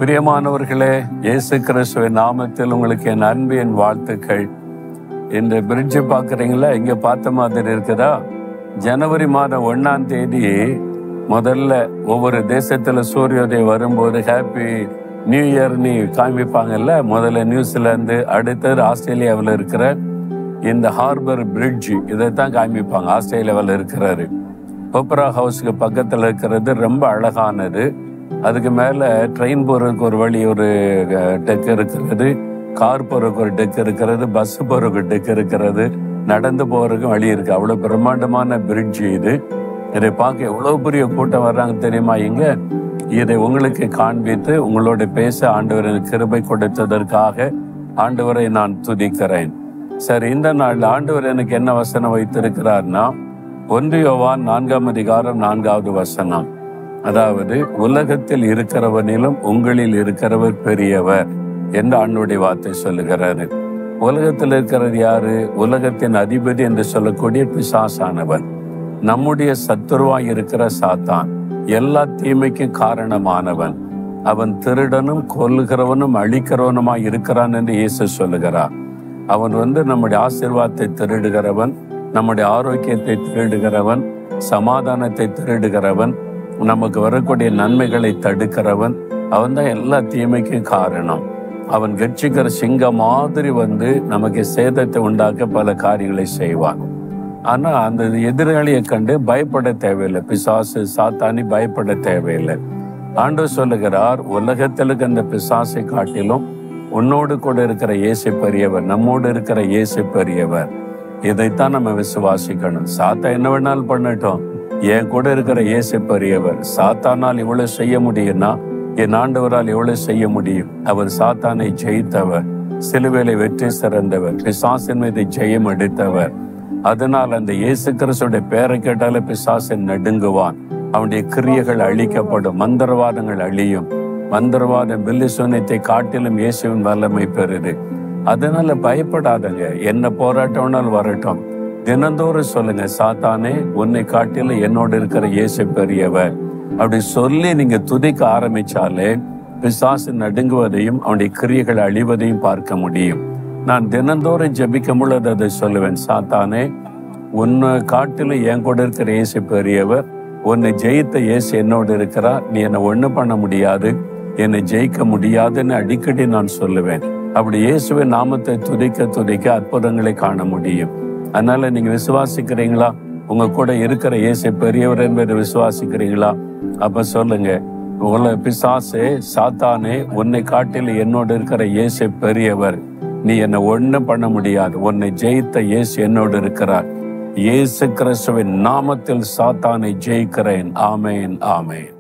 பிரியமானவர்களே, இயேசு கிறிஸ்துவின் நாமத்தில் உங்களுக்கு என் அன்பின் வாழ்த்துக்கள். இந்த பிரிட்ஜ் பார்க்குறீங்களா? இங்கே பார்த்த மாதிரி இருக்குதா? ஜனவரி மாதம் 1ஆம் தேதி முதல்ல ஒவ்வொரு தேசத்தில் சூரியோதயம் வரும்போது ஹாப்பி நியூ இயர்னு காமிப்பாங்கல்ல. முதல்ல நியூசிலாந்து, அடுத்தது ஆஸ்திரேலியாவில் இருக்கிற இந்த ஹார்பர் பிரிட்ஜ், இதைத்தான் காமிப்பாங்க. ஆஸ்திரேலியாவில் இருக்கிறாரு ஒப்பரா ஹவுஸுக்கு பக்கத்தில் இருக்கிறது ரொம்ப அழகானது. அதுக்கு மேலே ட்ரெயின் போகிறதுக்கு ஒரு வழி, ஒரு டெக் இருக்கிறது, கார் போகிறதுக்கு ஒரு டெக் இருக்கிறது, பஸ் போகிறதுக்கு டெக் இருக்கிறது, நடந்து போகிறதுக்கும் வழி இருக்குது. அவ்வளோ பிரம்மாண்டமான பிரிட்ஜ் இது. இதை பார்க்க எவ்வளோ பெரிய கூட்டம் வர்றாங்க தெரியுமா? இங்கே இதை உங்களுக்கு காண்பித்து உங்களோட பேச ஆண்டவரின் கிருபை கொடுத்ததற்காக ஆண்டவரை நான் துதிக்கிறேன். சரி, இந்த நாள் ஆண்டவர் எனக்கு என்ன வசனம் வைத்திருக்கிறார்னா, 1 யோவான் 4ஆம் அதிகாரம் 4வது வசனம். அதாவது, உலகத்தில் இருக்கிறவனிலும் உங்களில் இருக்கிறவர் பெரியவர் என்று ஆண்டவருடைய வார்த்தை சொல்லுகிறாரு. உலகத்தில் இருக்கிறது யாரு? உலகத்தின் அதிபதி என்று சொல்லக்கூடிய பிசாசானவன், நம்முடைய சத்துருவாய் இருக்கிற சாத்தான், எல்லா தீமைக்கும் காரணமானவன். அவன் திருடனும் கொல்லுகிறவனும் அழிக்கிறவனுமாய் இருக்கிறான் என்று இயேசு சொல்லுகிறார். அவன் நம்முடைய ஆசீர்வாதத்தை திருடுகிறவன், நம்முடைய ஆரோக்கியத்தை திருடுகிறவன், சமாதானத்தை திருடுகிறவன், நமக்கு வரக்கூடிய நன்மைகளை தடுக்கிறவன். அவன் தான் எல்லா தீமைக்கும் காரணம். அவன் கட்சிக்கிற சிங்கம் மாதிரி நமக்கு சேதத்தை உண்டாக்க பல காரியங்களை செய்வான். ஆனா அந்த எதிராளியை கண்டு பயப்பட தேவையில்லை. பிசாசு சாத்தானி பயப்பட தேவையில்லை. ஆண்டவர் சொல்லுகிறார், உலகத்தில் அந்த பிசாசை காட்டிலும் உன்னோடு கூட இருக்கிற இயேசு பெரியவர், நம்மோடு இருக்கிற இயேசு பெரியவர். இதைத்தான் நம்ம விசுவாசிக்கணும். சாத்தா என்ன வேணாலும் பண்ணட்டும், என் கூட இருக்கிற இயேசு பெரியவர். சாத்தானால் இவ்வளவு செய்ய முடியும்னா என் ஆண்டவரால் எவ்வளவு செய்ய முடியும்? அவர் சாத்தானை ஜெயித்தவர், சிலுவையிலே வெற்றி சிறந்தவர், பிசாசின் மீது ஜெயம் எடுத்தவர். அதனால் அந்த இயேசு கிறிஸ்துடைய பேரை கேட்டாலே பிசாசன் நடுங்குவான். அவனுடைய கிரியைகள் அழிக்கப்படும், மந்திரவாதங்கள் அழியும். மந்திரவாதம் பில்லிசூனியத்தை காட்டிலும் இயேசுவின் வல்லமை பெறுது. அதனால பயப்படாதங்க. என்ன போராட்டம்னாலும் வரட்டும், தினந்தோறும் சொல்லுங்க, சாத்தானே உன்னை காட்டிலும் என்னோடு இருக்கிற இயேசு பெரியவர். அப்படி சொல்லி நீங்க துதிக்க ஆரம்பிச்சாலே பிசாசு நடுங்குவதையும் அவனுடைய கிரியைகள் அழிவதையும் பார்க்க முடியும். நான் தினந்தோறும் ஜெபிக்கும் பொழுது அதை சொல்லுவேன், சாத்தானே உன்னை காட்டிலும் என் கூட இருக்கிற இயேசு பெரியவர், உன்னை ஜெயித்த இயேசு என்னோடு இருக்கிறார், நீ என்னை ஒண்ணு பண்ண முடியாது, என்னை ஜெயிக்க முடியாதுன்னு அடிக்கடி நான் சொல்லுவேன். அப்படி இயேசுவின் நாமத்தை துதிக்க துதிக்க அற்புதங்களை காண முடியும். அதனால நீங்க விசுவாசிக்கிறீங்களா? உங்க கூட இருக்கிற இயேசு பெரியவர் என்பதை விசுவாசிக்கிறீங்களா? அப்ப சொல்லுங்க, பிசாசே சாத்தானே உன்னை காட்டில் என்னோடு இருக்கிற இயேசு பெரியவர், நீ என்னை ஒண்ணு பண்ண முடியாது, உன்னை ஜெயித்த இயேசு என்னோடு இருக்கிறார். இயேசு கிறிஸ்துவின் நாமத்தில் சாத்தானை ஜெயிக்கிறேன். ஆமேன், ஆமேன்.